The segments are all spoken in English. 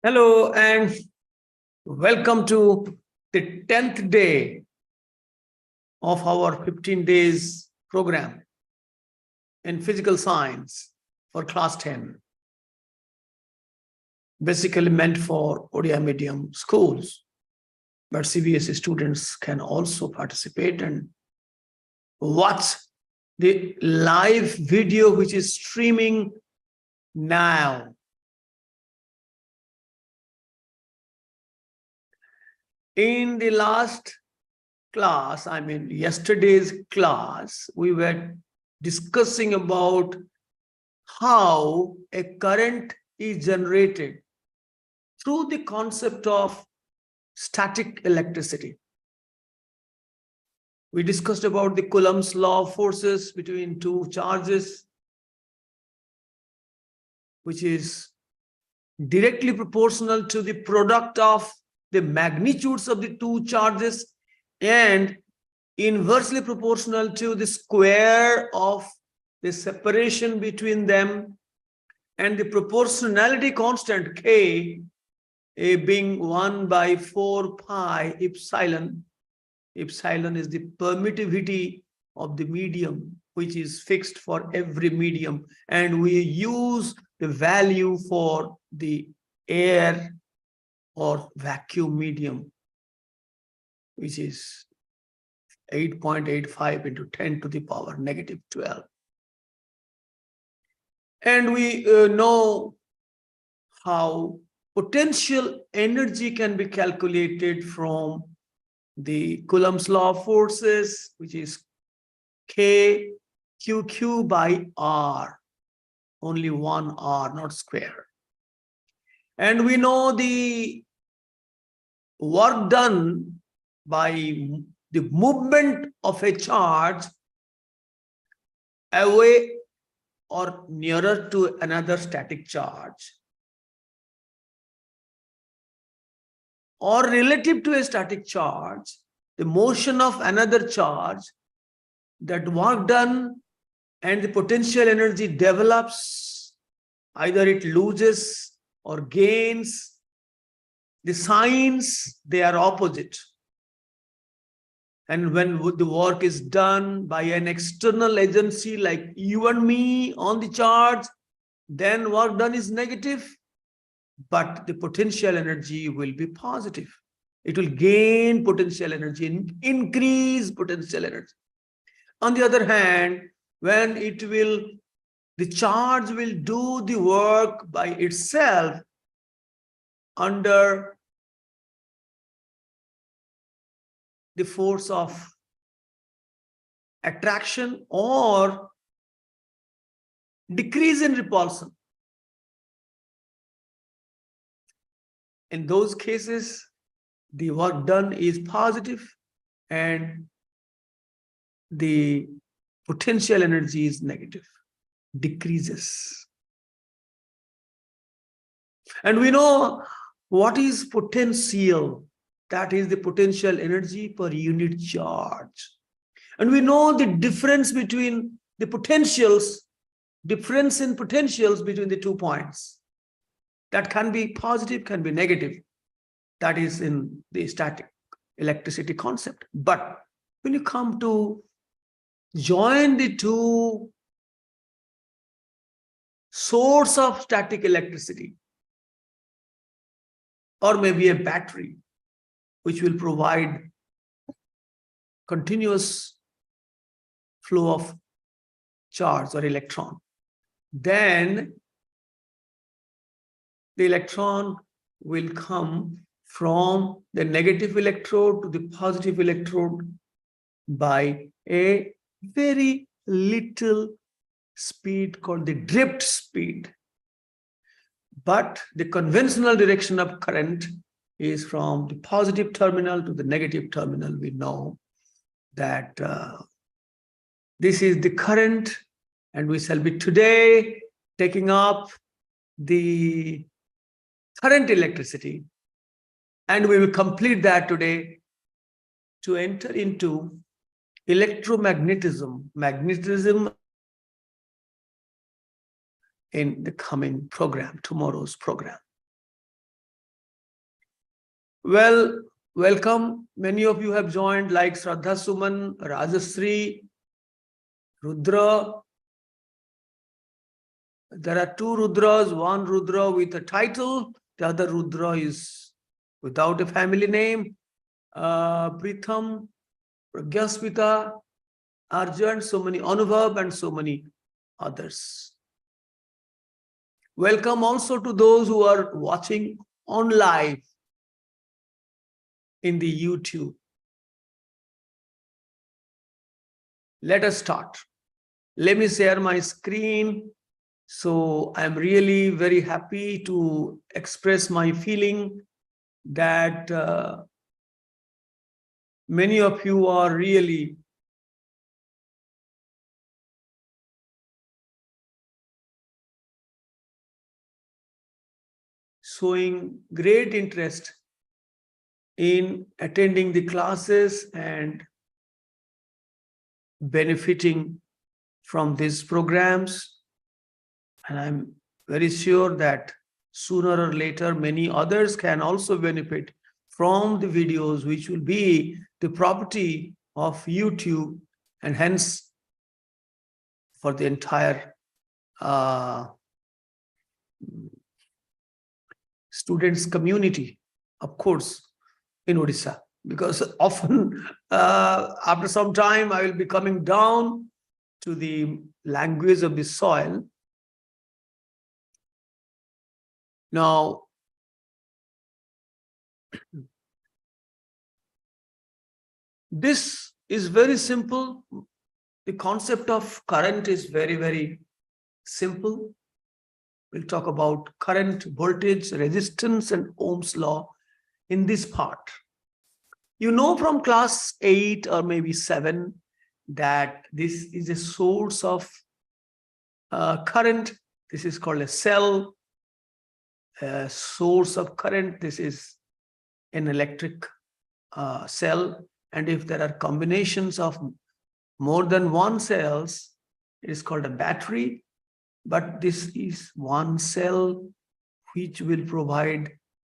Hello and welcome to the 10th day of our 15 days program in physical science for class 10, basically meant for ODI medium schools, but CBSE students can also participate and watch the live video which is streaming now. In the last class, yesterday's class, we were discussing about how a current is generated through the concept of static electricity. We discussed about the Coulomb's law of forces between two charges, which is directly proportional to the product of the magnitudes of the two charges and inversely proportional to the square of the separation between them, and the proportionality constant K being 1 by 4 pi epsilon. Epsilon is the permittivity of the medium, which is fixed for every medium, and we use the value for the air or vacuum medium, which is 8.85 into 10 to the power negative 12. And we know how potential energy can be calculated from the Coulomb's law of forces, which is K QQ by R, only one R, not square. And we know the work done by the movement of a charge away or nearer to another static charge or relative to a static charge, the motion of another charge, that work done and the potential energy develops, either it loses or gains. The signs, they are opposite. And when the work is done by an external agency like you and me on the charge, then work done is negative, but the potential energy will be positive. It will gain potential energy, increase potential energy. On the other hand, when the charge will do the work by itself under the force of attraction or decrease in repulsion. In those cases, the work done is positive and the potential energy is negative, decreases. And we know what is potential. That is the potential energy per unit charge. And we know the difference between the potentials, difference in potentials between the 2 points. That can be positive, can be negative. That is in the static electricity concept. But when you come to join the two source of static electricity, or maybe a battery, which will provide continuous flow of charge or electron, then the electron will come from the negative electrode to the positive electrode by a very little speed called the drift speed. But the conventional direction of current is from the positive terminal to the negative terminal. We know that this is the current, and we shall be today taking up the current electricity, and we will complete that today to enter into electromagnetism, magnetism in the coming program, tomorrow's program. Well, welcome. Many of you have joined, like Shraddha Suman, Rajashree, Rudra. There are two Rudras, one Rudra with a title, the other Rudra is without a family name. Pritham, Pragyaspita, Arjan, so many Anubhav, and so many others. Welcome also to those who are watching on live in the YouTube. Let us start. Let me share my screen. So I'm really very happy to express my feeling that many of you are really showing great interest in attending the classes and benefiting from these programs. And I'm very sure that sooner or later, many others can also benefit from the videos, which will be the property of YouTube, and hence for the entire students community, of course, in Odisha. Because often after some time, I will be coming down to the language of the soil. Now, this is very simple. The concept of current is very, very simple. We'll talk about current, voltage, resistance, and Ohm's law in this part. You know from class 8 or maybe 7 that this is a source of current. This is called a cell. A source of current, this is an electric cell. And if there are combinations of more than one cells, it is called a battery. But this is one cell which will provide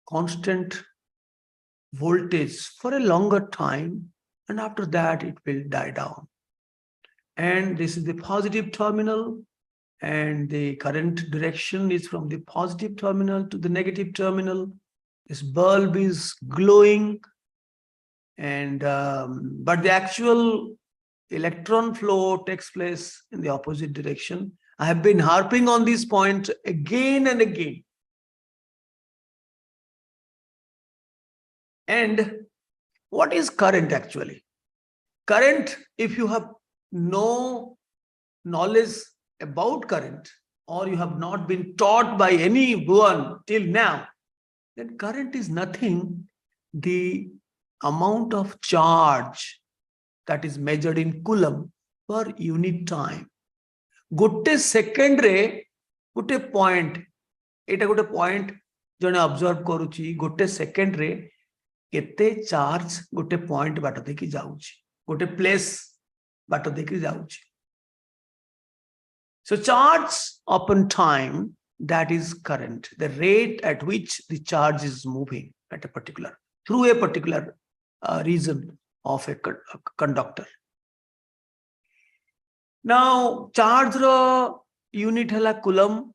constant voltage for a longer time, and after that it will die down. And this is the positive terminal, and the current direction is from the positive terminal to the negative terminal. This bulb is glowing, and but the actual electron flow takes place in the opposite direction. I have been harping on this point again and again. And what is current actually? Current, if you have no knowledge about current, or you have not been taught by anyone till now, then current is nothing. The amount of charge that is measured in coulomb per unit time. Gote second re gote point, eta gote point jane observe karuchi, gote second re kete charge gote point bato deki jauchi, gote place bato deki jauchi. So charge upon time, that is current, the rate at which the charge is moving at a particular, through a particular region of a conductor. Now, charge ro unit hala coulomb,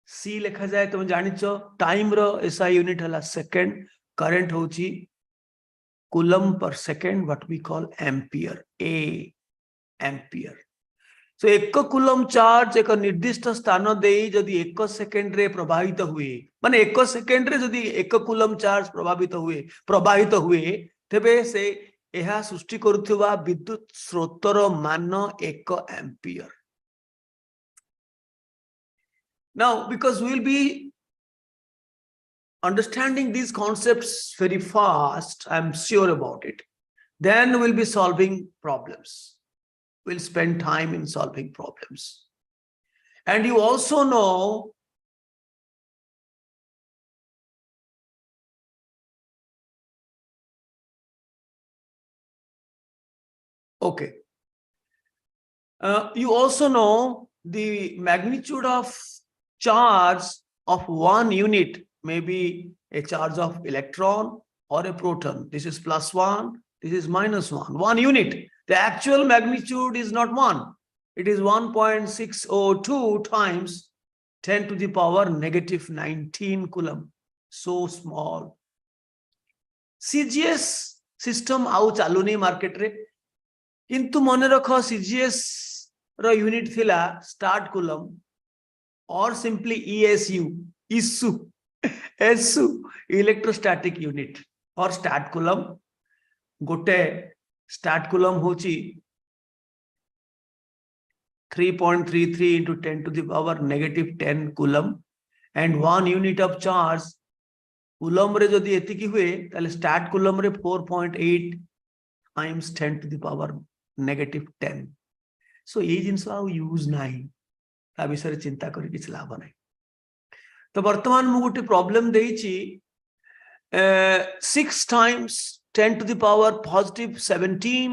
C lekha jaye tome janicho, time ro SI unit hala second, current hochi coulomb per second, what we call ampere, A ampere. So एक coulomb charge एक निर्दिष्ट स्थान दे जदि एक second रे प्रभावित हुए, माने एक सेकेंड रे जदि एक कुलम चार्ज प्रभावित हुए तेबे से एहा सृष्टि करुथुवा विद्युत स्रोतर मान 1 ampere. Now, because we will be understanding these concepts very fast, I'm sure about it, then we'll be solving problems. We'll spend time in solving problems. And you also know okay. You also know the magnitude of charge of one unit may be a charge of electron, or a proton. This is +1, this is -1, 1 unit. The actual magnitude is not 1. It is 1.602 times 10 to the power -19 coulomb. So small. CGS system आउ चालुनी market रे किंतु मन रख CGS रो unit थिला start coulomb और simply ESU electrostatic unit और start coulomb गोटे start coulomb होची 3.33 into 10 to the power -10 coulomb and 1 unit of charge coulomb रे जदि एतिकी हुए ताले स्टार्ट coulomb रे 4.8 times 10 to the power -10. So ये जिनस आउ यूज नाही ता विषय चिंता करी किछ लाभ नाही. तो वर्तमान मु गोटे प्रॉब्लम देइची 6 times 10 to the power +17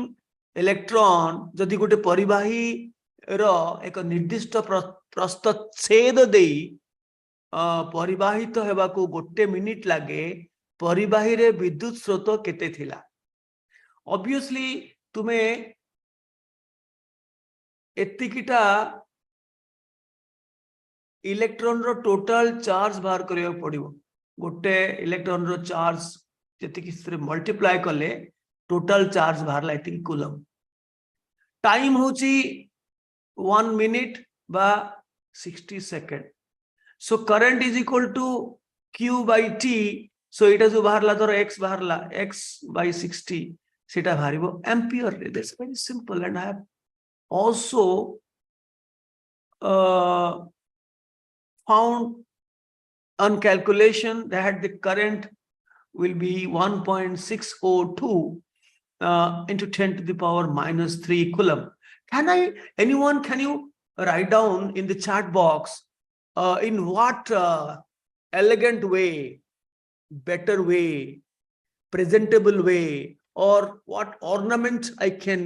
electron जदि गोटे परिवाही रो एक निर्दिष्ट प्रस्थच्छेद देई परिवाहित हेबा को गोटे मिनिट लागे परिवाही रे विद्युत स्रोत केते थिला. ऑब्वियसली तुमे एतिकिटा इलेक्ट्रॉन रो टोटल चार्ज बाहर करियो पड़िबो. गोटे इलेक्ट्रॉन रो चार्ज जति कि मल्टीप्लाई करले टोटल चार्ज बाहर लाइटिंग कूलम. टाइम होची 1 minute by 60 seconds. So current is equal to Q by T. So it has baharla thoro X baharla X by 60. Sita bharibo ampere. That's very simple. And I have also found on calculation that the current will be 1.602 into 10 to the power -3 coulomb. Can you write down in the chat box in what elegant way, better way, presentable way, or what ornament I can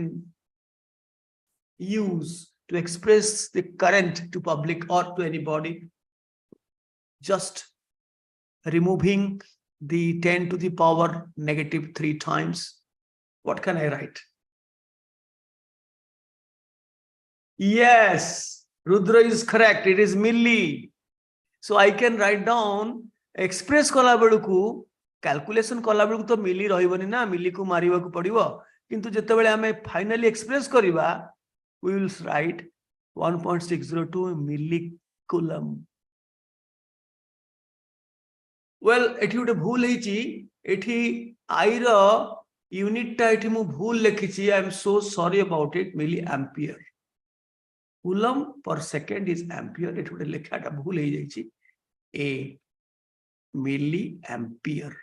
use to express the current to public or to anybody? Just removing the 10 to the power -3 times. What can I write? Yes, Rudra is correct. It is milli. So I can write down express कला बेलू calculation कला बेलू तो मिली रहिबनी ना, मिली को मारिबा को पड़िबो. किंतु जते बेले हमें फाइनली एक्सप्रेस करिबा we will write 1.602 milli coulomb. Well, एठी उटे भूल हेची. एठी I रो यूनिट टा एठी मु भूल लेखिची. I am so sorry about it. Milli ampere. coulomb per second is ampere. It would lekha ta bhul hei jaichi. A milli ampere.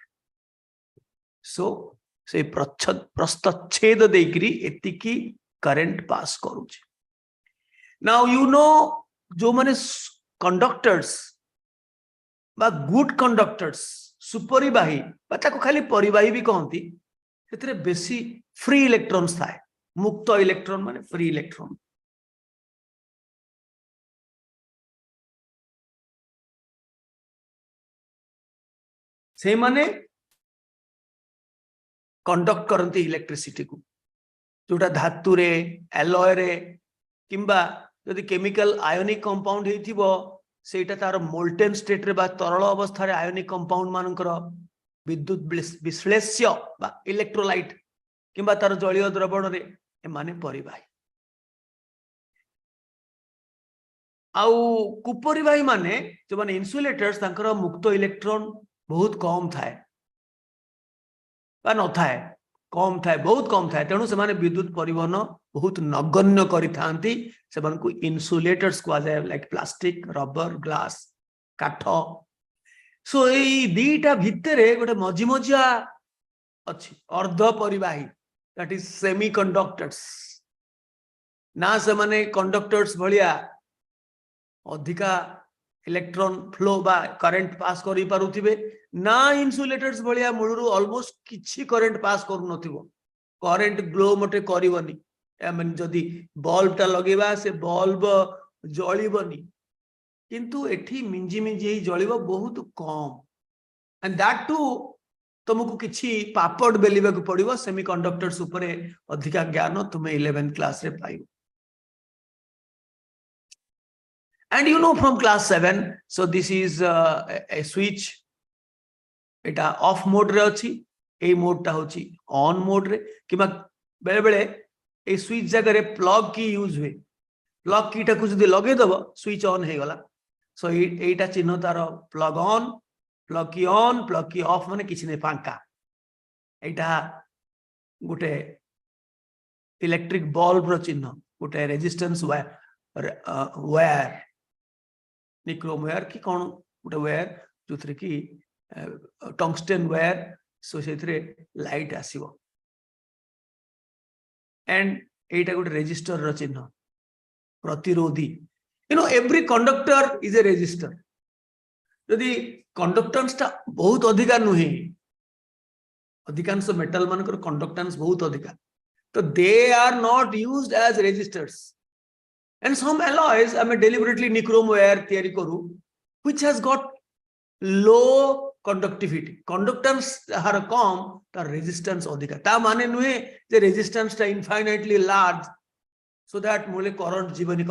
So say prastachhed deikri etiki current pass karuchi. Now you know jo mane conductors ba good conductors suparibahi ba taku khali paribahi bi kahanti setire besi free electrons thae. mukta electron mane free electron. से माने conduct करती electricity को जोटा धातु रे alloy रे किंबा यदि केमिकल आयोनिक कंपाउंड हेथिबो सेटा तार मोल्टेन स्टेट रे बा तरल अवस्था रे आयोनिक कंपाउंड मानकर विद्युत विश्लेष्य बा इलेक्ट्रोलाइट किंबा तार जलीय द्रवण रे ए माने परिवाही आउ कुपरिवाही माने जो माने इन्सुलेटर्स तांकर मुक्त इलेक्ट्रॉन बहुत कम थाए न थाए कम थाए बहुत कम थाए. तेणु से माने विद्युत परिवहन बहुत नगण्य करि थांती. से मन को इन्सुलेटर्स को जाय लाइक प्लास्टिक रबर ग्लास काठ. सो ए दीटा भितरे गोटे मझी मझिया अछि अर्ध परिवाही दैट इज सेमी कंडक्टर्स. ना से माने कंडक्टर्स भलिया अधिका इलेक्ट्रॉन फ्लो बा करंट पास करि पारुथिबे ना इन्सुलेटर्स भलिया मूलरू ऑलमोस्ट किछि करंट पास करू नथिबो. करंट ग्लो मटे करिवनी. आई मीन जदी बल्ब ता लगेबा से बल्ब जळिबनी किंतु एठी मिंजी मिंजी जळिबो बहुत कम. एंड दैट टू तुमको किछि पापड़ बेलिबा को पड़िबो सेमीकंडक्टर्स उपरे अधिका ज्ञान तुम 11th क्लास रे पाइबो. And you know from class 7, so this is a switch. Etah of mode रे अछि ए मोड टा होछि ऑन मोड रे किबा बेले बेले ए स्विच जगह रे प्लग की यूज हुए प्लग की टा को जदी लगे दबो स्विच ऑन हे गला सो एटा चिन्ह तार प्लग ऑन प्लग की ऑफ माने किछि नै फांका एटा गोटे इलेक्ट्रिक बल्ब रो चिन्ह गोटे रेजिस्टेंस वायर निक्रोम वायर की कोन गोटे वायर जोथरे की टंगस्टन वायर सो से लाइट आसीबो एंड एटा गोटे रेजिस्टर रो चिन्ह प्रतिरोधी you know every conductor is a register यदि कंडक्टेंस ता बहुत अधिका नुहे अधिकांश मेटल मानकर कंडक्टेंस बहुत अधिका तो they are not used as resistors and some alloys I may deliberately nichrome wire तैयारी करू which has got low conductivity conductance हर कम तार रेजिस्टेंस अधिका ता माने नुहे जे रेजिस्टेंस ता इनफाइनाइटली लार्ज so that मोले करंट जीवनी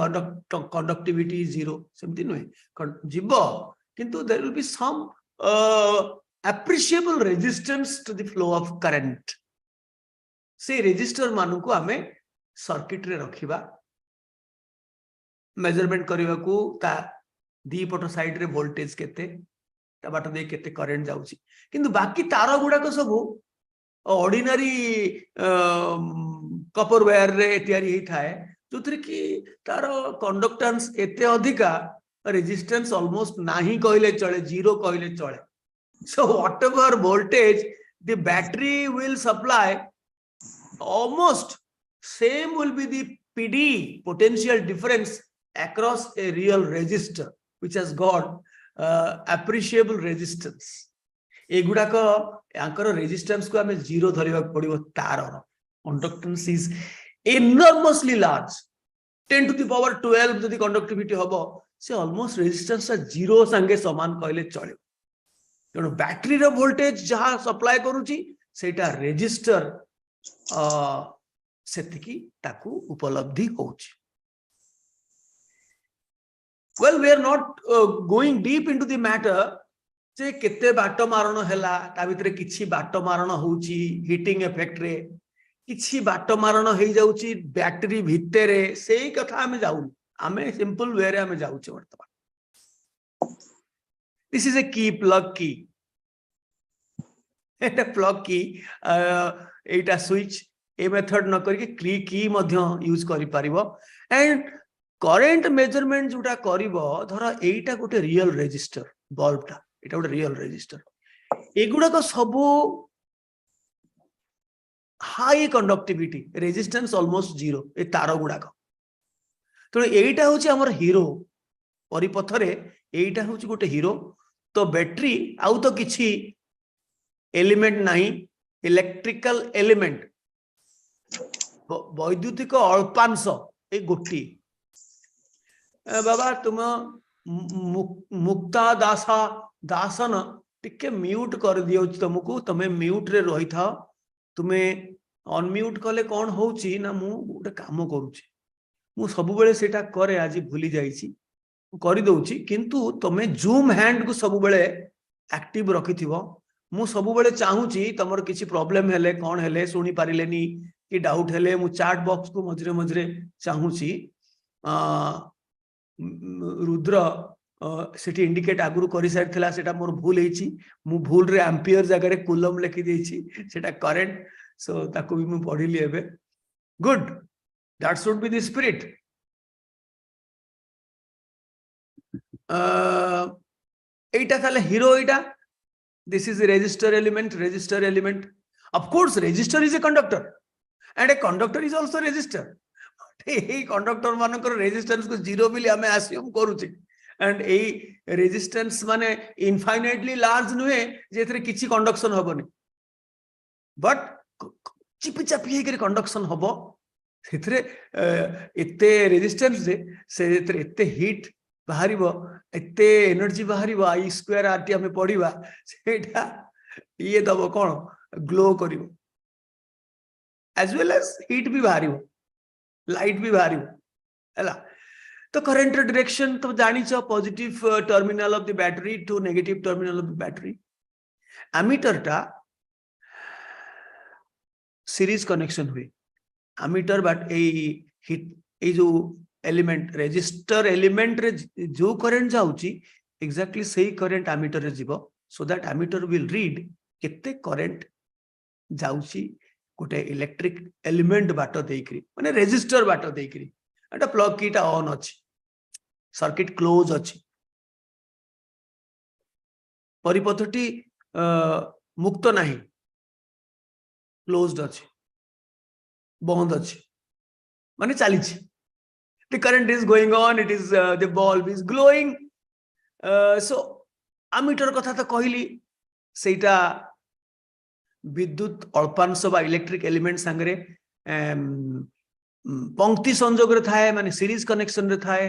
conductivity is 0 सेमति नुहे जीव किंतु there will be some appreciable resistance to the flow of current से रेजिस्टर मानु को हमें सर्किट रे रखिबा मेजरमेंट करबा को ता दी पट साइड रे वोल्टेज केते ता बाट दे केते करंट जाउची किंतु बाकी तार गुडा को सब ऑर्डिनरी कपर वायर रे तयारी ही थाए जोथरे की तार कंडक्टेंस एते अधिका रेजिस्टेंस ऑलमोस्ट नाही कहले चले जीरो कहले चले so whatever voltage the battery will supply almost same will be the PD potential difference across a real resistor which has got appreciable resistance एगुडा को यांकर रेजिस्टेंस को हमें जीरो धरिबा पड़िबो तार conductance is enormously large 10 to the power 12 जदि conductivity हबो से almost resistance zero संगे समान कहले चले तेणु बैटरी रो वोल्टेज जहां सप्लाई करूची सेटा रेजिस्टर सेतिकी ताकू उपलब्धि होची well we are not going deep into the matter जे केते बाट मारण हैला ता भितरे किछि बाट मारण होउची हीटिंग इफेक्ट रे किछि बाट मारण हे जाउची बैटरी भितरे सेही कथा हमें जाउ हमें सिंपल वे रे हमें जाउची वर्तमान दिस इज ए की प्लग की एटा प्लग की एटा स्विच ए मेथड न करके की मध्य यूज करि परिबो एंड करंट मेजरमेंट जोटा करिवो धर एटा गोटे रियल रेजिस्टर बल्ब टा एटा गोटे रियल रेजिस्टर एगुडा को सब high conductivity resistance almost zero ए तार गुडा को तो एटा होची हमर हीरो परिपथ रे एटा होची गोटे हीरो तो बैटरी आउ तो किछि एलिमेंट नहीं इलेक्ट्रिकल एलिमेंट वैद्युतिक अल्पांश ए गोटी बाबा तुम मुक्ता दासा दासन टिके म्यूट कर दियो तुमको तमे म्यूट रे रही था तुमे अनम्यूट कले कौन होउची ना मु गोटे काम करूची मु सब बेले सेटा करे आज भूली जाईची करि दउची किंतु तमे जूम हैंड को सब बेले एक्टिव रखिथिबो मु सब बेले चाहूची तमर किछि प्रॉब्लम हेले कोन हेले सुनी पारिलेनी कि डाउट हेले मु चैट बॉक्स को मजरे मजरे चाहूची रुद्र सेठी इंडिकेट आगुरु करि साइड थिला सेटा मोर भूल हेची मु भूल रे एम्पियर जगह रे कूलम लिखि देछि सेटा करंट सो ताको भी मु पढिली एबे good that should be the spirit एटा थाले hero Etah this is a resistor element of course resistor is a conductor and a conductor is also resistor a conductor मानकर रेजिस्टेंस को जीरो बिली हमें assume करूची and A resistance माने infinitely large नुहे जेथरे किछि conduction हबोनी but चिपि चापि hacker conduction हबो सेथरे एते रेजिस्टेंस जे सेथरे एते हीट बाहरिबो एते एनर्जी बाहरिबो I² RT हमें पढिबा सेटा ये दबो कौन ग्लो करिवो एज वेल एज हीट भी बाहरिवो लाइट भी बाहरिवो हैला तो करंट डायरेक्शन तो जानी छ positive terminal of the battery to negative terminal of the battery ammeter टा सीरीज कनेक्शन हुए एमीटर बट ए जो एलिमेंट रेजिस्टर एलिमेंट रे जो करंट जाउची एक्जेक्टली सही करंट एमीटर रे जीवो so that ammeter will read केते करंट जाउची गोटे इलेक्ट्रिक एलिमेंट बाट देकरी माने रेजिस्टर बाट देकरी एटा प्लग कीटा ऑन अछि सर्किट क्लोज अछि परिपथटी मुक्त नाही क्लोज्ड अछि बंद अछि माने चली छी the current is going on it is the bulb is glowing so ammeter कथा तो कहली सेटा विद्युत अल्पांश बा इलेक्ट्रिक एलिमेंट संगरे पंक्ति संयोग रे थाए माने सीरीज कनेक्शन रे थाए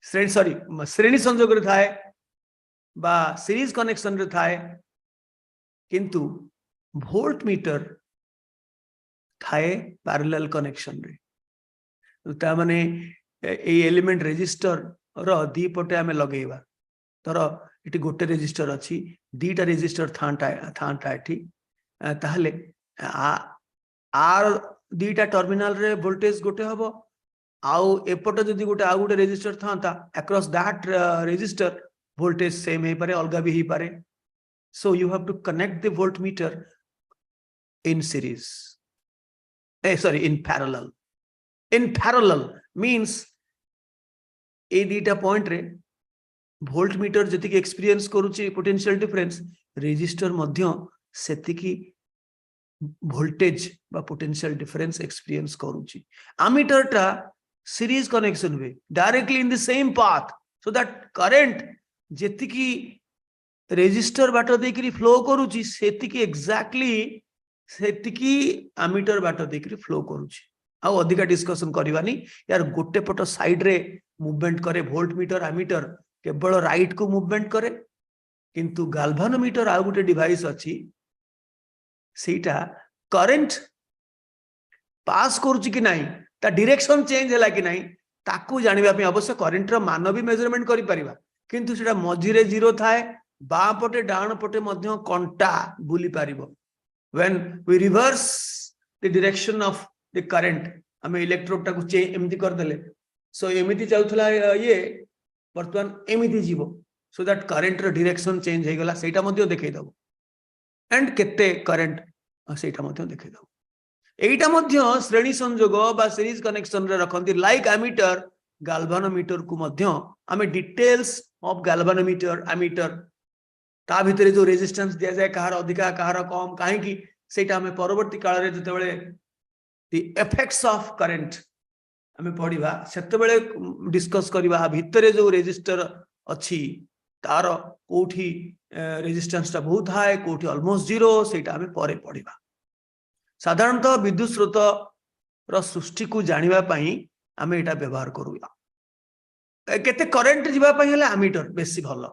श्रेणी संयोग रे थाए बा सीरीज कनेक्शन रे थाए किंतु वोल्ट मीटर थाए पैरेलल कनेक्शन रे ता माने ए एलिमेंट रेजिस्टर रो दी पटे आमे लगेबा तर इटी गोटे रेजिस्टर अछि दीटा रेजिस्टर थांटा एठी ताहले आर दीटा टर्मिनल रे वोल्टेज गोटे हबो आउ एपटे जदी गोटे आ गोटे रेजिस्टर थांता across that resistor voltage same हे पारे अलगा भी ही पारे so you have to connect the voltmeter in series in parallel means ए दीटा पॉइंट रे वोल्ट मीटर जति के एक्सपीरियंस करूची पोटेंशियल डिफरेंस रेजिस्टर मध्य सेति की वोल्टेज बा पोटेंशियल डिफरेंस एक्सपीरियंस करूची एमीटर टा सीरीज कनेक्शन हुए directly in the same path so that current जति की रेजिस्टर बाट देकरी फ्लो करूची सेति की एग्जैक्टली सेति की एमीटर बाट देकरी फ्लो करूची आउ अधिका डिस्कशन करवानी यार गोटे पट साइड रे मूवमेंट करे वोल्ट मीटर एमीटर केवल राइट को मूवमेंट करे किंतु गाल्वानोमीटर आउ गोटे डिवाइस अछि सेटा करंट पास करूची कि नाही ता डायरेक्शन चेंज हैला कि नाही ताकू जानिबा पे अवश्य करंट रो मान भी मेजरमेंट करि परिबा किंतु सेटा मझिरे जीरो थाए बा पटे डाण पटे मध्य कंटा बुली पारिबो when we reverse the direction of the current हमें इलेक्ट्रोड टा को एमती कर देले सो एमती चलथला ये वर्तमान एमती जीवो सो दैट करंट रो डायरेक्शन चेंज हे गला सेटा मध्ये देखै दबो एंड केते करंट सेटा मध्ये देखै दबो एटा मध्ये श्रेणी संयोग बा सीरीज कनेक्शन रे रखंती लाइक एमीटर गाल्वानोमीटर को मध्ये हमें डिटेल्स ऑफ गाल्वानोमीटर एमीटर ता भितरे जो रेजिस्टेंस दिया जाय कहार अधिका कहार कम काहे की सेटा हमें परवर्ती काल रे जते बेले the effects of current हमें पढ़िबा सेते बेले डिस्कस करिबा भितरे जो रेजिस्टर अछि तार कोठी रेजिस्टेंस ता बहुत हाई कोठी ऑलमोस्ट जीरो सेटा हमें परे पढ़िबा साधारणतः विद्युत स्रोत रो सृष्टि को जानिबा पई हमें एटा व्यवहार करूया केते करंट जीवा पई हले एमीटर बेसी भलो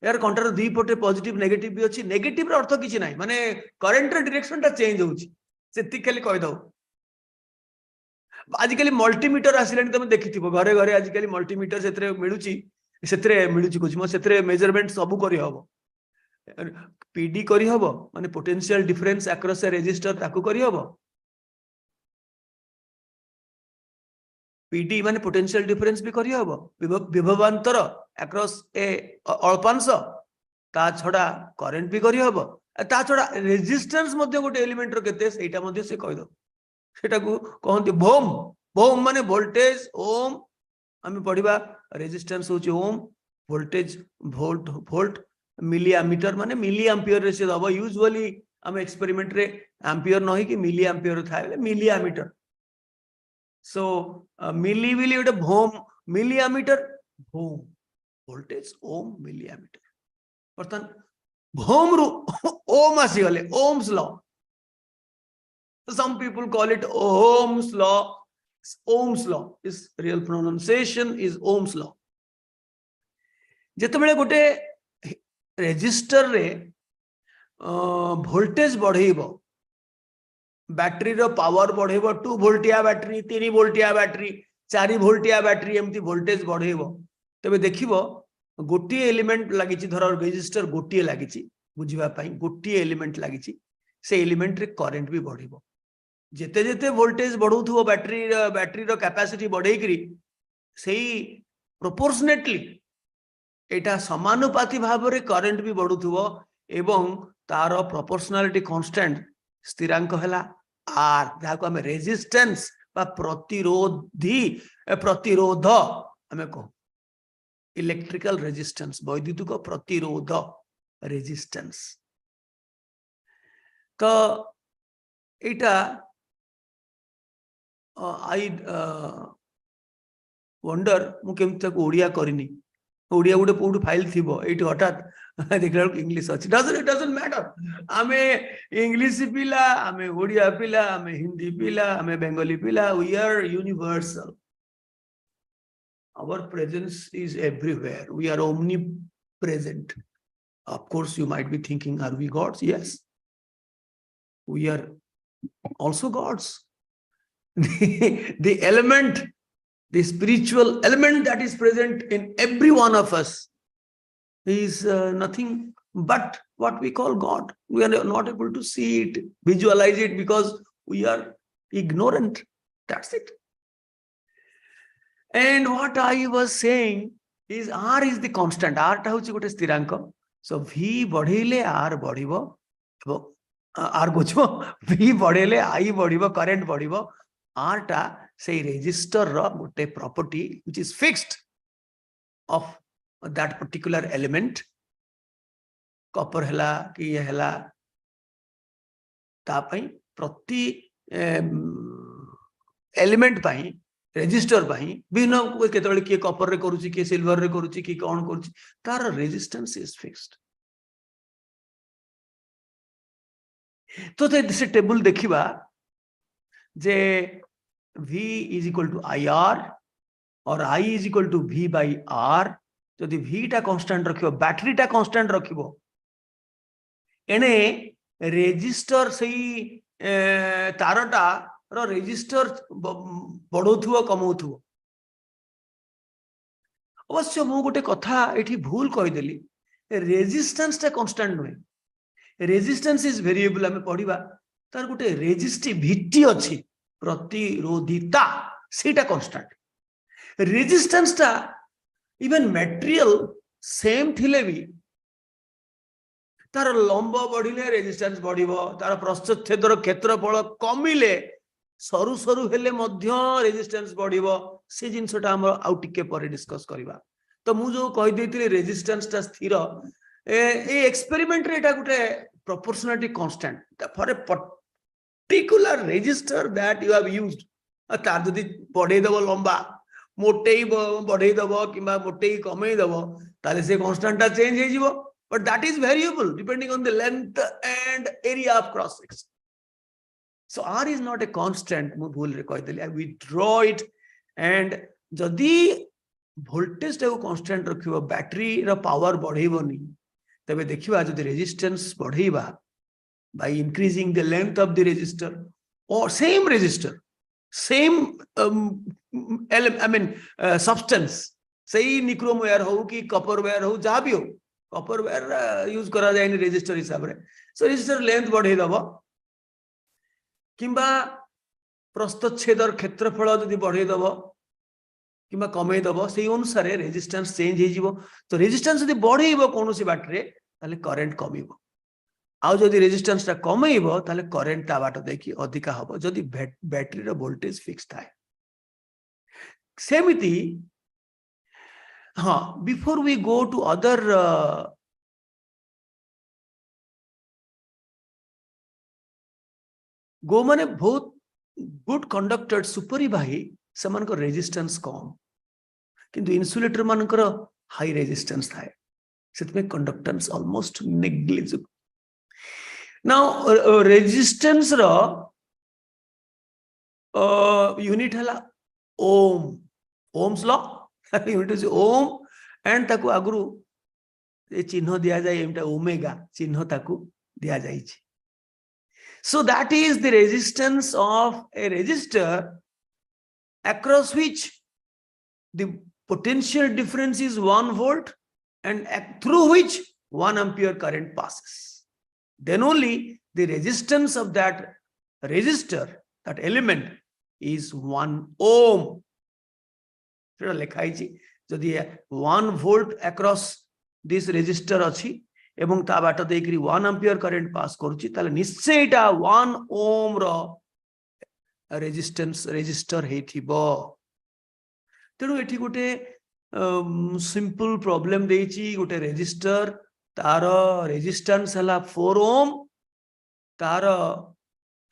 यार कंटर दी पटे पॉजिटिव नेगेटिव भी अछि नेगेटिव रो अर्थ किछि नाही माने करंट रो डायरेक्शन ता चेंज होउची सेति खाली कहि दो आजिकली मल्टीमीटर आसिलानी तुम देखिथिबो घरे घरे आजिकली मल्टीमीटर सेतरे मिलुची कुछ सेतरे मेजरमेंट सब करि हबो पीडी करि हबो माने पोटेंशियल डिफरेंस अक्रॉस ए रेजिस्टर ताकू करि हबो पीडी माने पोटेंशियल डिफरेंस भी करि हबो विभवांतर अक्रॉस ए अल्पांश ता छडा करंट भी करि हबो ता छडा रेजिस्टेंस मध्ये गोटे एलिमेंट रो केते सेटा मध्ये से कहि दो सेटा को कहंती ओम ओम माने वोल्टेज ओम हमें पढ़िबा रेजिस्टेंस होची ohm voltage volt volt milli ammeter माने मिली एम्पियर रे से दबो यूजुअली हम एक्सपेरिमेंट रे एम्पियर नहीं कि मिली एम्पियर थाए मिली एमीटर सो मिली विली गोटे ओम मिली एमीटर ओम वोल्टेज ओम मिली एमीटर बर्तन ओम रू ओम आसी गले Ohm's law some people call it Ohm's law Ohm's law is real pronunciation is Ohm's law जेते बेले गोटे रेजिस्टर रे वोल्टेज बढ़ेब बैटरी रो पावर बढ़ेब 2 वोल्टिया बैटरी 3 वोल्टिया बैटरी 4 वोल्टिया बैटरी एमती वोल्टेज बढ़ेब तबे देखिबो गोटी एलिमेंट लागि धर रेजिस्टर गोटी लागि बुझिबा पई गोटी एलिमेंट लागि से एलिमेंट रे करंट भी बढ़ेब जेते जेते वोल्टेज बढ़ौथुओ बैटरी रो कैपेसिटी बढ़ेकरी सेही प्रोपोर्शनेटली एटा समानुपाती भाव रे करंट भी बढ़ुथुओ एवं तार प्रोपोर्शनालिटी कांस्टेंट स्थिरांक हला आर जाको हमें रेजिस्टेंस बा प्रतिरोध हमें कहो इलेक्ट्रिकल रेजिस्टेंस वैद्युतिक प्रतिरोध रेजिस्टेंस तो एटा आई वंडर मु केमती ताको ओडिया करनी ओडिया गुटे कोड फाइल थिबो एठी हठात देखला इंग्लिश अछि डजंट मैटर आमे इंग्लिश पिला आमे ओडिया पिला आमे हिंदी पिला आमे बेंगली पिला we are universal our presence is everywhere we are omnipresent of course you might be thinking are we gods yes we are also gods the element the spiritual element that is present in every one of us is nothing but what we call God. We are not able to see it, visualize it because we are ignorant. That's it. And what I was saying is R is the constant. R ta hochi gote sthiranka. So V badhile R badhibo. R gochbo V badhile I badhibo, current badhibo. R ta say resistor ro gote property which is fixed of that particular element copper हला कि ये हला ता पई प्रति element पई resistor पई बिना केतବେଳେ कि कॉपर रे करूची कि सिल्वर रे करूची कि कोन करूची तार रेजिस्टेंस इज फिक्स्ड तो से टेबल देखिबा जे V is equal to IR और I is equal to V by R जदि V टा कांस्टेंट रखिबो बैटरी टा कांस्टेंट रखिबो एने रेजिस्टर सही तारटा रो रेजिस्टर बढ़ौथुओ कमौथुओ अवश्य मु गोटे कथा एठी भूल कहि देली रेजिस्टेंस टा कांस्टेंट नय रेजिस्टेंस इज वेरिएबल हमें पढिबा तार गोटे रेजिस्टिविटी अछि प्रतिरोधिता सेटा कांस्टेंट रेजिस्टेंस टा इवन मटेरियल सेम थिले भी तार लंब बढ़िले रेजिस्टेंस बढ़िबो तार प्रस्थच्छेदर क्षेत्रफल कमिले सरु सरु हेले मध्य रेजिस्टेंस बढ़िबो से जिंसटा हम आउ टिके पर डिस्कस करबा तो मु जो कहि देतिले रेजिस्टेंस टा स्थिर ए एक्सपेरिमेंट रे एटा गुटे proportionality constant for a particular resistor that you have used तार जदी बढ़े देबो लंबा मोटेई बढ़े देबो किबा मोटेई कमेई देबो ताले से कांस्टेंट टा चेंज हे जिवो but that is variable depending on the length and area of cross section so R is not a constant mu bhul re koi deli I withdraw it and jodi voltage ta constant rakhibo battery ro power badheiboni tebe dekhiba jodi resistance badheiba by increasing the length of the resistor or same resistor same I mean substance sei nichrome wire ho ki copper wire ho jaha bhi ho copper wire use करा जाए resistor हिसाब रे सो resistor length बढ़े दबो किंबा प्रस्थच्छेदर क्षेत्रफल जदि बढ़े दबो किंबा कमे दबो सेही अनुसार रेजिस्टेंस चेंज हे जिवो तो रेजिस्टेंस जदि बढ़ेइबो कोनोसी बाटरे ताले करंट कमिबो आ जदि रेजिस्टेंस ता कमेइबो ताले करंट ता बाट देखि अधिका हबो जदि बैटरी रो वोल्टेज फिक्स थाए सेमिति हाँ before we go to other गो माने बहुत गुड कंडक्टर सुपरिवाही समान को रेजिस्टेंस कम किंतु इन्सुलेटर मानकर हाई रेजिस्टेंस थाए सेतमे conductance almost negligible now resistance रो यूनिट हला ohm ohm's law unit is ohm and ताकू आगुरु ए चिन्ह दिया जाए एमटा ओमेगा चिन्ह ताकू दिया जाइए. So that is the resistance of a resistor across which the potential difference is 1 volt and through which 1 ampere current passes. Then only the resistance of that resistor, that element, is 1 ohm. Jodi 1 volt across this resistor achi ebong ta bato dekri 1 ampere current pass koruchi tale nischay eta 1 ohm ro resistance resistor heithibo. Tenu eti gote simple problem deichi, gote resistor तार resistance हला 4 ohm, तार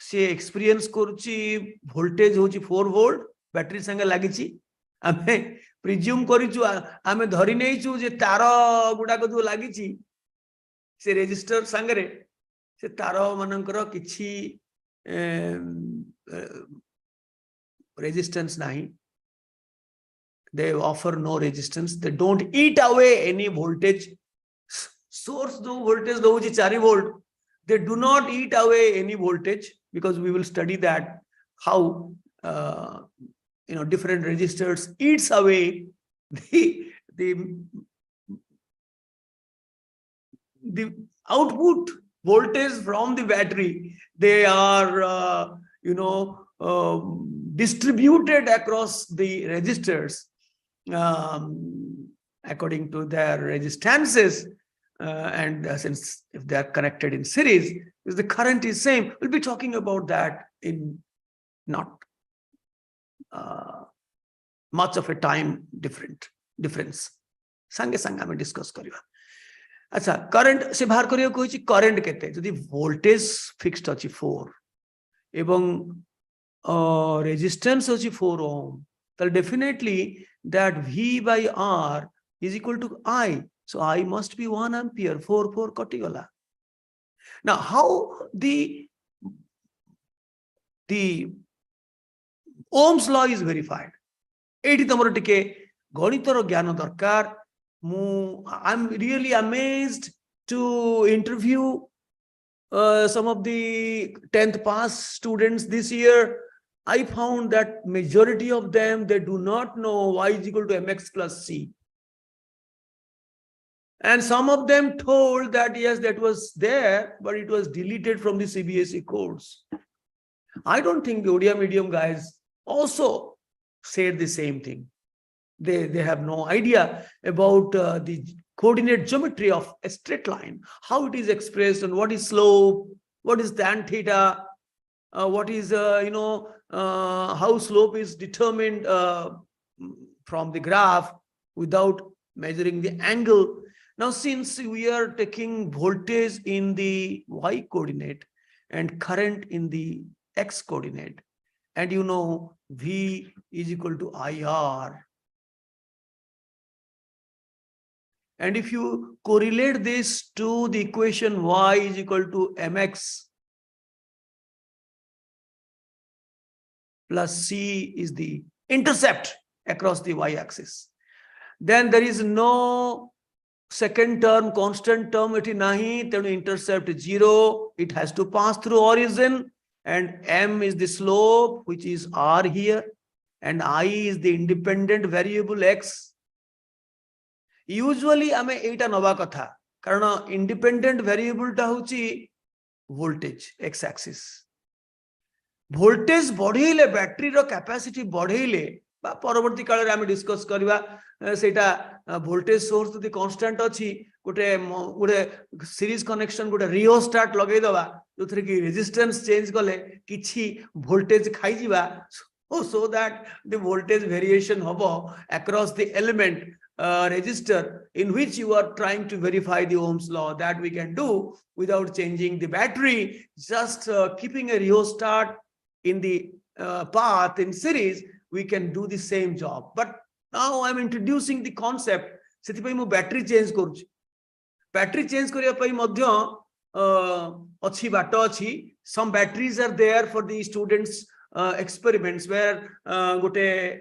से experience करुची voltage होची 4 volt, battery संगे लागिची. आमे presume करिचु, आमे धरि नेइचु जे तार गुडा को जो लागिची से resistor संगरे से तार मानकर किछि resistance नहीं. They offer no resistance. They don't eat away any voltage. Source do voltage do 4 volt. They do not eat away any voltage, because we will study that how different resistors eats away the output voltage from the battery. They are distributed across the resistors according to their resistances. And since if they are connected in series, if the current is same, we'll be talking about that in not much of a time difference. Sange sange hame discuss kariba. Acha, current se bahar kariya koichi current kete. Jodi voltage fixed achi 4 ebong resistance achi 4 ohm, then definitely that V by R is equal to I. So I must be 1 ampere, 4 katigala. Now, how the Ohm's law is verified? I'm really amazed to interview some of the 10th pass students this year. I found that majority of them, they do not know Y is equal to mx plus c. And some of them told that yes, that was there, but it was deleted from the CBSE course. I don't think the Odia medium guys also said the same thing. They have no idea about the coordinate geometry of a straight line, how it is expressed, and what is slope, what is tan theta, what is how slope is determined from the graph without measuring the angle. Now, since we are taking voltage in the y coordinate and current in the x coordinate, and V is equal to IR, and if you correlate this to the equation y is equal to mx plus c is the intercept across the y-axis, then there is no second term, constant term, it is nahi, then intercept 0, it has to pass through origin, and m is the slope, which is r here, and I is the independent variable x. Usually ame eta nova katha, karana independent variable ta hochi voltage x axis. Voltage बढ़ेले battery रो capacity बढ़ेले बा परवर्ती काल रे आमे discuss करबा सेटा voltage source the constant अछि गोटे series connection गोटे rheostat लगै दबा जोथरे कि resistance change कले किछि voltage खाइ जिबा so that the voltage variation hobo across the element resistor in which you are trying to verify the Ohm's law. That we can do without changing the battery, just keeping a rheostat in the path in series, we can do the same job. But now I'm introducing the concept. Sethipai mo battery change koruchi. Battery change kariya pai madhya achi bato achi. Some batteries are there for the students experiments where gote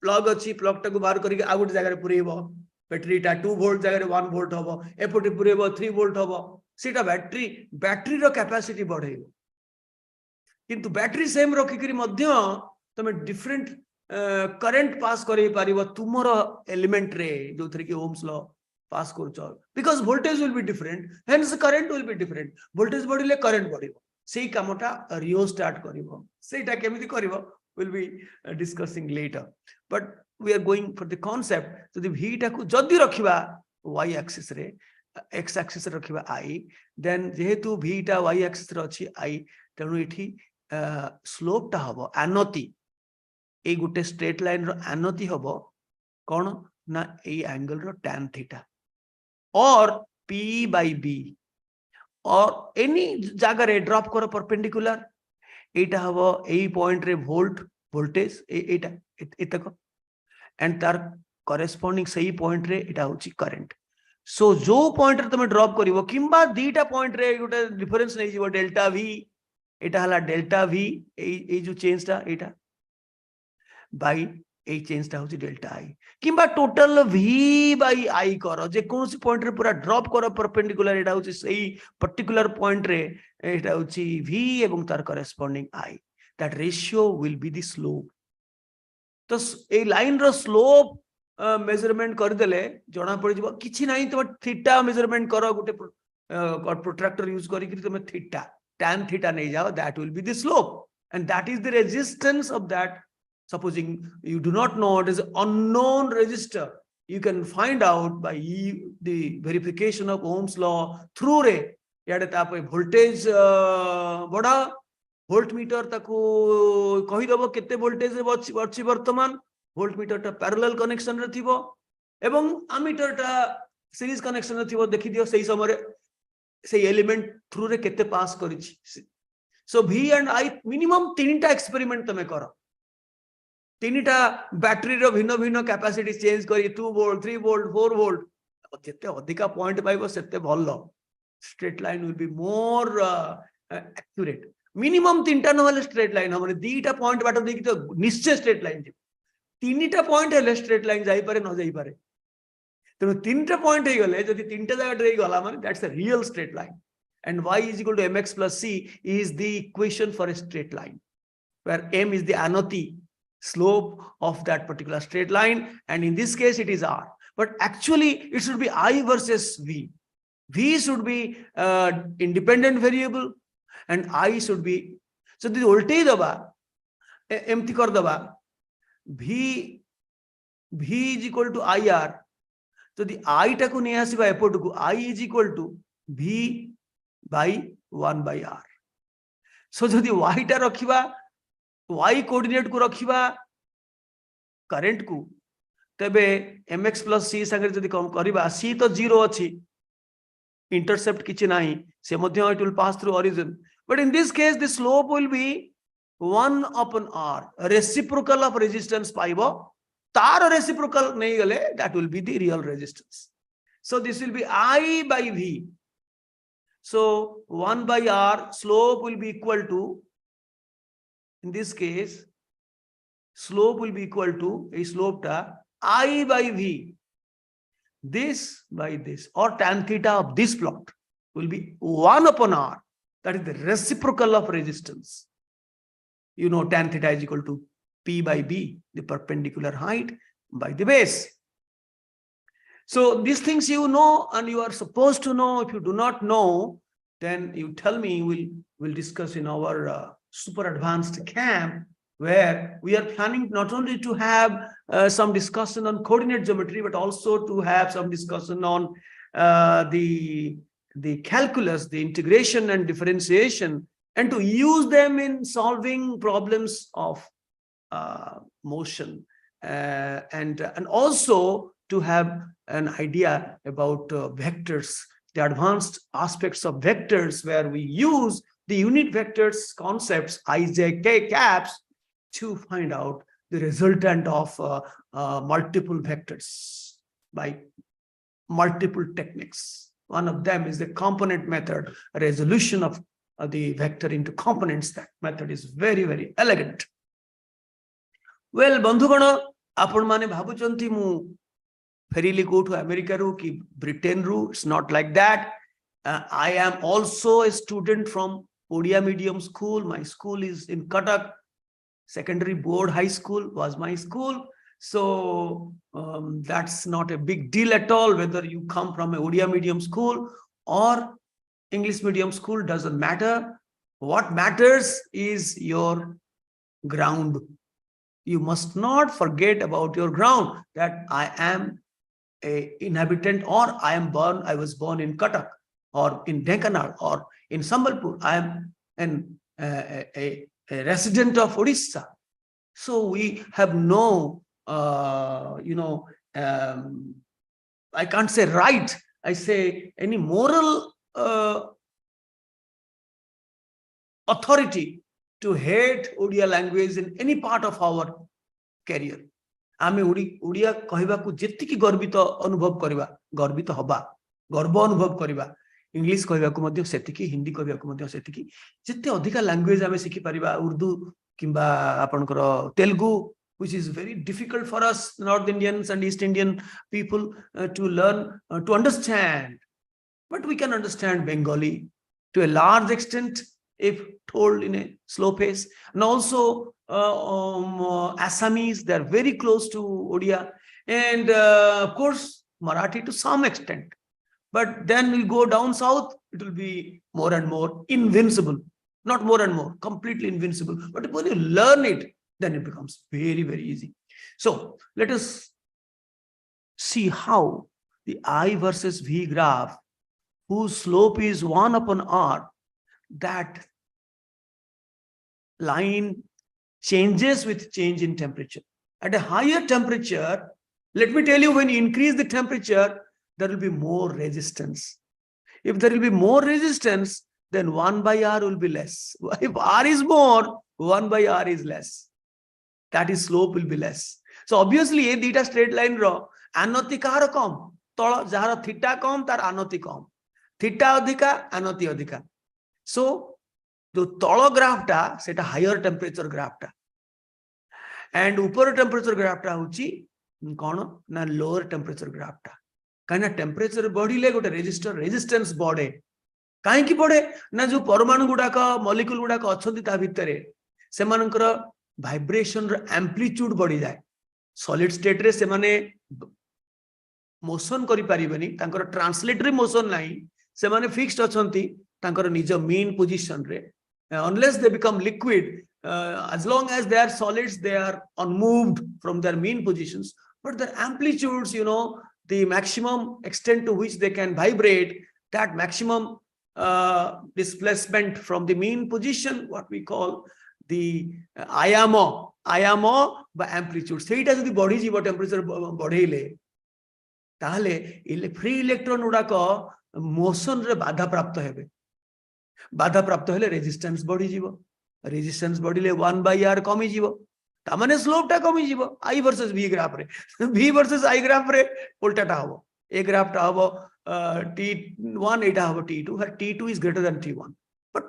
plug achi, plug ta ko bar karike agote jaga re purebo. Battery ta 2 volt jaga re 1 volt hobo. Epote purebo 3 volt hobo. सेटा battery रो capacity बढ़ेइबो किंतु battery same रखिकरी मध्य तमे different current pass करे पारिबो तुमरो element रे जो थरे कि ohm's law pass करूछ because voltage will be different hence current will be different voltage बढ़िले करंट बढ़िबो सेही कामटा रियोस्टार्ट करिवो सेटा केमिति करिवो will be discussing later but we are going for the concept जदि v टा को जदि रखिबा y एक्सिस रे x एक्सिस रे रखिबा i देन जेहेतु v टा y एक्सिस रे अछि i तेनु एठी स्लोप टा हबो आनति ए गुटे स्ट्रेट लाइन रो आनति हबो कोन ना ए एंगल रो tan थीटा और p by b और एनी जगह रे ड्रॉप करो परपेंडिकुलर एटा हबो ए पॉइंट रे वोल्टेज एटा एतक एंड तार करेस्पोंडिंग सही पॉइंट रे एटा होची करंट सो जो पॉइंट रे तमे ड्रॉप करिवो किंबा दीटा पॉइंट रे गुटे डिफरेंस नै जीवो डेल्टा v एटा हला डेल्टा v ए जो चेंज टा एटा बाय ए चेंज टा होची डेल्टा i किंबा टोटल v बाय i करो जे कोनसी पॉइंट रे पूरा ड्रॉप करो परपेंडिकुलर एटा होची सही पर्टिकुलर पॉइंट रे एटा होची v एवं तार corresponding i that ratio will be the slope तो ए लाइन रो स्लोप मेजरमेंट कर देले जणा पड़ जिवो किछि नाही तो थीटा मेजरमेंट करो गुटे प्रोट्रैक्टर यूज करी कि तुम थीटा tan theta नहीं जाओ that will be the slope and that is the resistance of that supposing you do not know it is unknown resistor you can find out by the verification of Ohm's law through रे याडे तापे voltage बडा voltmeter ताको कहि दबो केते voltage रे बछि वर्तमान voltmeter ता पैरेलल कनेक्शन रे थिबो एवं अमीटर ता सीरीज कनेक्शन रे थिबो देखि दियो सही समय से एलिमेंट थ्रू रे केते पास करिछि सो v एंड i मिनिमम तीनटा एक्सपेरिमेंट तमे करो तीनटा बैटरी रो भिन्न भिन्न कैपेसिटी चेंज करी 2 वोल्ट 3 वोल्ट 4 वोल्ट जेते अधिका पॉइंट पाइबो सेते भलो straight line will be more accurate minimum तीनटा नहले स्ट्रेट लाइन हमरे दीटा पॉइंट बाटो देखि तो निश्चय स्ट्रेट लाइन तीनटा पॉइंट हेले स्ट्रेट लाइन जाई पारे न जाई पारे तो तीनटा पॉइंट हे गले जदि तीनटा जगह रे गला माने that's a real straight line and y is equal to mx plus c is the equation for a straight line where m is the anoti slope of that particular straight line and in this case it is r but actually it should be I versus v should be independent variable and I should be so the voltage daba empty kar daba v is equal to ir so the I ta ko nehi asiba eport ko I is equal to v by 1 by r so jodi y ta rakhiba y coordinate को रखिबा current को तबे mx plus c संगे जदी कम करबा c तो 0 अछि intercept किछि नाही से मध्य it will pass through origin but in this case the slope will be 1 upon r reciprocal of resistance पाइबो तार reciprocal नहीं गले that will be the real resistance so this will be I by v so 1 by r slope will be equal to in this case slope will be equal to a slope ta I by v this by this or tan theta of this plot will be 1 upon r that is the reciprocal of resistance you know tan theta is equal to p by b the perpendicular height by the base so these things you know and you are supposed to know if you do not know then you tell me we'll discuss in our super advanced camp where we are planning not only to have some discussion on coordinate geometry but also to have some discussion on the calculus the integration and differentiation and to use them in solving problems of motion and also to have an idea about vectors the advanced aspects of vectors where we use the unit vectors concepts ij k caps to find out the resultant of multiple vectors by multiple techniques one of them is the component method resolution of the vector into components that method is very very elegant well bandhugana आपण माने भाबुचंती मु फेरिली कोठु America रू कि Britain रू it's not like that I am also a student from Odia medium school. My school is in Cuttack. Secondary board high school was my school. So that's not a big deal at all, whether you come from a Odia medium school or English medium school, doesn't matter. What matters is your ground. You must not forget about your ground, that I am a inhabitant, or I was born in Cuttack or in Dhenkanal or in Sambalpur. I am a resident of Odisha. So we have no, I can't say right, I say any moral authority to hate Odia language in any part of our career. आमे ओडिया कहबाकू जेतिकी गर्वित अनुभव करबा, गर्वित हबा, गर्व अनुभव करबा, English कहबाकू मध्ये सेतिकी, हिंदी कहबाकू मध्ये सेतिकी, जेते अधिका लैंग्वेज आमे सिखि परिबा, उर्दू किंबा आपनकर Telugu, which is very difficult for us North Indians and East Indian people to learn, to understand. But we can understand Bengali to a large extent if told in a slow pace. And also Assamese, they are very close to Odia. And of course, Marathi to some extent. But then we'll go down south, it will be more and more invincible. Not more and more, completely invincible. But when you learn it, then it becomes very, very easy. So let us see how the I versus V graph, whose slope is 1 upon R, that line changes with change in temperature. At a higher temperature, let me tell you, when you increase the temperature, there will be more resistance. If there will be more resistance, then 1 by R will be less. If R is more, 1 by R is less. That is, slope will be less. So obviously, a theta straight line ro anoti kahar kom, tolo jahar theta kom tar anoti kom, theta adhika anoti adhika. So the tolo graph ta seta higher temperature graph ta, and upper temperature graph ta hochi kono na lower temperature graph ta. Kaina temperature बढ़िले गोटे resistance बढ़े, काहेकि बढ़े ना जो परमाणु गुडाक molecule गुडाक अछंती ता भितरे सेमानकर vibration र amplitude बढ़ी जाए. सॉलिड स्टेट रे से माने मोशन करि परिबेनी, तांकर ट्रांसलेटरी मोशन नाही, से माने फिक्स्ड अछंती तांकर निज मीन पोजीशन रे, unless they become liquid, as long as they are solids, they are unmoved from their mean positions. But their amplitudes, the maximum extent to which they can vibrate, that maximum displacement from the mean position, what we call the ayamo by amplitude. Seita jodi body jibo temperature बढ़ेले, ताहले free electron गुडाक motion रे बाधा प्राप्त हेबे. बाधा प्राप्त हेले resistance बढ़ी जीवो, रेजिस्टेंस बढ़िले 1 by R कमी जीवो, तामाने स्लोप टा कमी जीवो. I versus V ग्राफ रे, V versus I ग्राफ रे उल्टा टा हबो. A ग्राफ टा हबो T1, एटा हबो T2, where T2 is greater than T1. But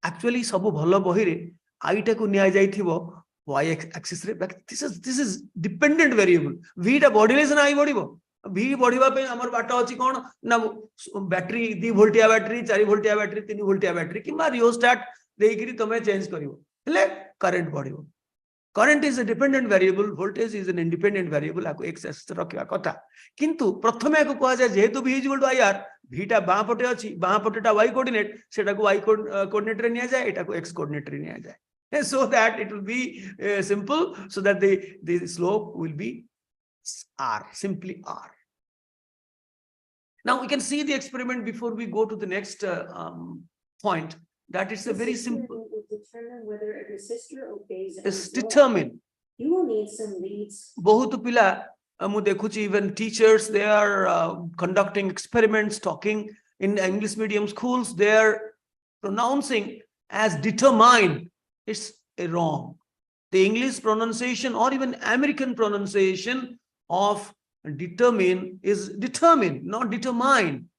actually सब भलो बही रे I टा को निया जाइथिबो y axis रे. This is dependent variable. V टा बढ़िले से ना I बढ़िबो. V बढ़िबा पे हमर बाटा अछि कोन ना बैटरी 2 वोल्टिया बैटरी, 4 वोल्टिया बैटरी, 3 वोल्टिया बैटरी किबा रियोस्टेट देइकरी तमे चेंज करिवो, हेले करंट बढ़िबो. Current is a dependent variable, voltage is an independent variable. आको एक्स एक्सिस रखिबा कथा. किंतु प्रथमे आको कहआ जाय जेहेतु V equal to IR, V टा बाँ पटे अछि, बाँ पटेटा y कोऑर्डिनेट, सेटा को y कोऑर्डिनेट रे निया जाय, एटा को x कोऑर्डिनेट रे निया जाय, so that it will be simple, so that the slope will be R, simply R. Now we can see the experiment before we go to the next point. That it's a very simple. Determine whether a resistor obeys. It's determined. You will need some leads. बहुत पिला मु देखुची, even teachers, they are conducting experiments, talking in English medium schools, they are pronouncing as determine. It's wrong. The English pronunciation or even American pronunciation of determine is determine, not determine.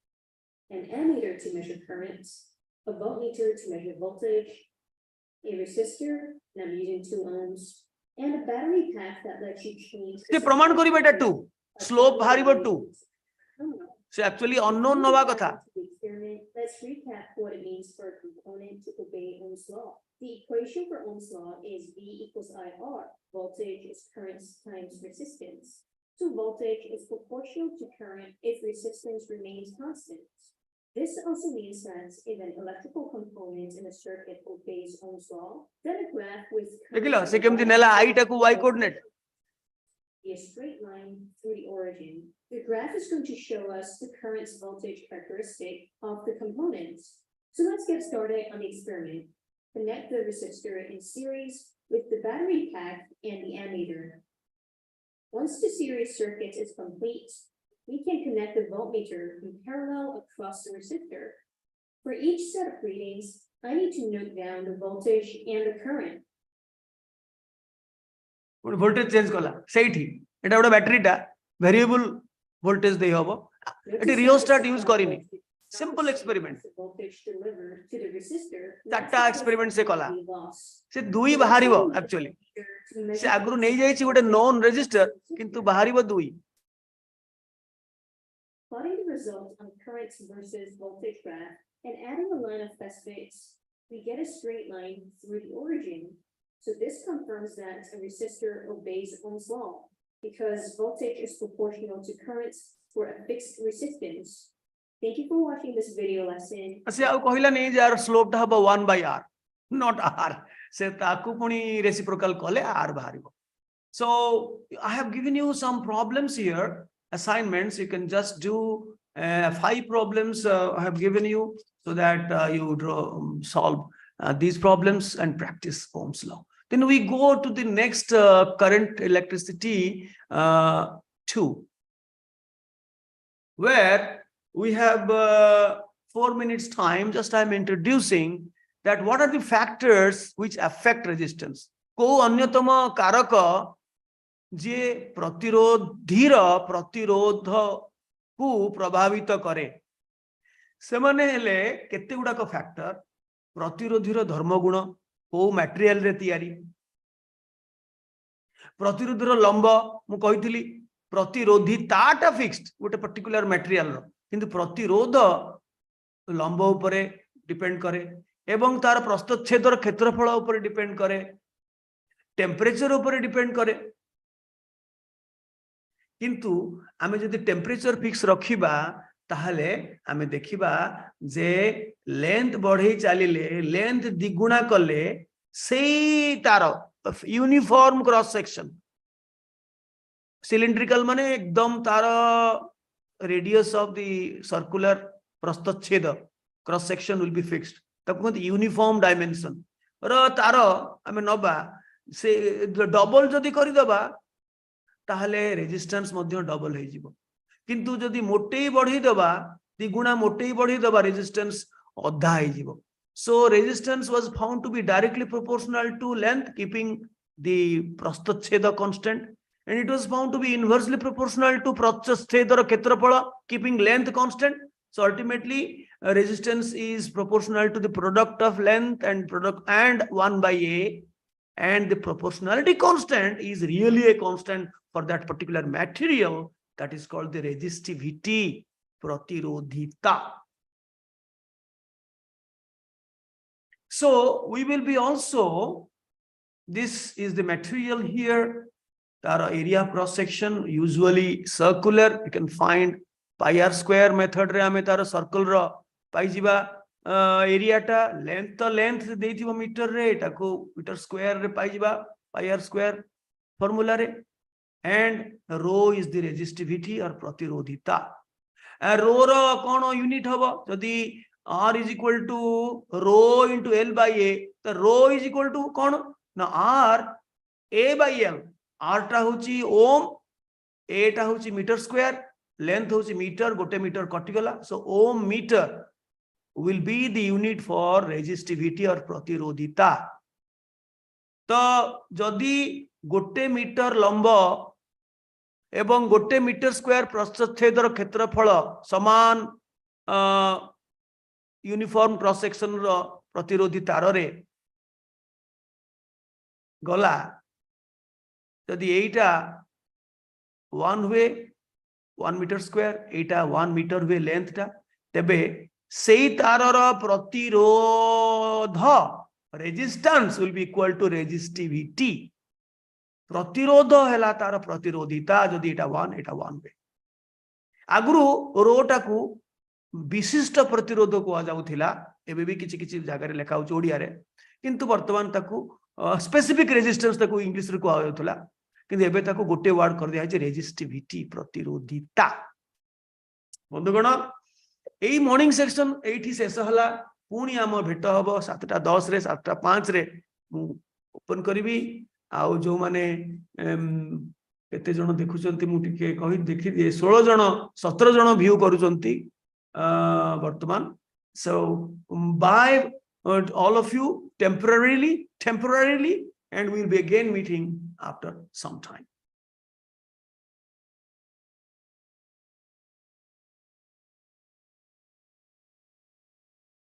An ammeter to measure currents, a voltmeter to measure voltage, a resistor, and I'm using 2 ohms, and a battery pack that lets you change. Se praman kari beta 2, slope bhari 2. So actually unknown nova katha. Let's recap what it means for a component to obey Ohm's law. The equation for Ohm's law is V equals IR. Voltage is current times resistance. So voltage is proportional to current if resistance remains constant. This also means that if an electrical component in a circuit obeys Ohm's law, then a graph with देखिलो से केमती नेला I टाकू y coordinate be a straight line through the origin. The graph is going to show us the current voltage characteristic of the components. So let's get started on the experiment. Connect the resistor in series with the battery pack and the ammeter. Once the series circuit is complete, we can connect the voltmeter in parallel across the resistor. For each set of readings, I need to note down the voltage and the current. voltage change कला सेठी एटा गोटे बैटरीटा variable voltage देई हबो एटी rheostat use करिनी simple experiment चारटा experiment से कला से दुई बाहरिबो एक्चुअली से आगरु नै जाई छि गोटे नॉन रेजिस्टर किंतु बाहरिबो दुई Plotting the result on current versus voltage graph and adding a line of phosphates, we get a straight line through the origin. So this confirms that a resistor obeys Ohm's law because voltage is proportional to current for a fixed resistance. Thank you for watching this video lesson. से आ कहिला नै जे are slope टा हबो 1/r not r से ताकू पुनी reciprocal कले r बाहरिबो. So I have given you some problems here, assignments. You can just do 5 problems I have given you so that you solve these problems and practice Ohm's law. Then we go to the next current electricity 2, where we have 4 minutes time. Just I am introducing that what are the factors which affect resistance. को अन्यतम कारक जे प्रतिरोधीर प्रतिरोध को प्रभावित करे से माने हेले केते गुडा को फैक्टर प्रतिरोधीर धर्मगुण को मटेरियल रे तयारी प्रतिरोधीर लंब मु कहितली प्रतिरोधीताटा फिक्स्ड गोटे पर्टिकुलर मटेरियल रो किंतु प्रतिरोध लंब उपरे डिपेंड करे एवं तार प्रस्थच्छेदर क्षेत्रफल उपरे डिपेंड करे टेम्परेचर उपरे डिपेंड करे किंतु आमे जदि टेम्परेचर फिक्स रखिबा ताहले आमे देखिबा जे लेंथ बढ़े चलिले लेंथ द्विगुणा कले सेई तार यूनिफॉर्म क्रॉस सेक्शन सिलिंड्रिकल माने एकदम तार रेडियस ऑफ द सर्कुलर प्रस्थच्छेद cross section will be fixed तको यूनिफॉर्म डायमेंशन र तार आमे नबा से डबल जदि करि दबा ताहले रेजिस्टेंस मध्य डबल हे जिवो किंतु जदि मोटे बढ़ी दबा द्विगुणा मोटे बढ़ी दबा रेजिस्टेंस अधा हे जिवो. So resistance was found to be directly proportional to length keeping the prasthacheda constant, and it was found to be inversely proportional to prasthachedar kshetraphala keeping length constant. So ultimately resistance is proportional to the product of length and product and 1/a, and the proportionality constant is really a constant for that particular material. That is called the resistivity, pratirodhita. So we will be also, this is the material here, our area of cross section usually circular. You can find pi r square method re ame tar circle ro pai jiba area ta length to length deithibo meter re eta ko meter square re pai jiba pi r square formula re, and rho is the resistivity or pratirodhita. Rho ro kono unit hobo jodi R is equal to rho into L by A. The rho is equal to कौन ना R A by L. R टा होची ओम, A टा होची metre square, length होची metre, गोटे metre कटिगला. So ohm meter will be the unit for resistivity or प्रतिरोधिता. तो जदि गोटे मीटर लंब एवं गोटे मीटर स्क्वायर प्रस्थच्छेदर क्षेत्रफल समान यूनिफॉर्म क्रॉस सेक्शन रो प्रतिरोधी तार रे गला यदि एटा 1 हुए 1 मीटर स्क्वायर एटा 1 मीटर हुए लेंथ टा तेबे सेई तारर प्रतिरोध resistance will be equal to resistivity प्रतिरोध हैला तार प्रतिरोधिता जदि एटा 1 एटा 1 बे आगुरु रोटा को विशिष्ट प्रतिरोध को जाउथिला एबे भी किछि किछि जागा रे लेखा होछ ओडिया रे किंतु वर्तमान ताकू स्पेसिफिक रेजिस्टेंस ताकू इंग्लिश रे को आउथला किंतु एबे ताकू गोटे वर्ड कर दिया है रेजिस्टिविटी प्रतिरोधिता बंधुगण एई मॉर्निंग सेक्शन एठी शेष हला पुणी आम भेट हबो 7:10 रे 7:05 रे ओपन करबी आउ जो माने केते जण देखुचंती मु टिके कहि देखि दे 16 जण 17 जण व्यू करूचंती वर्तमान so bye all of you temporarily and we'll be again meeting after some time.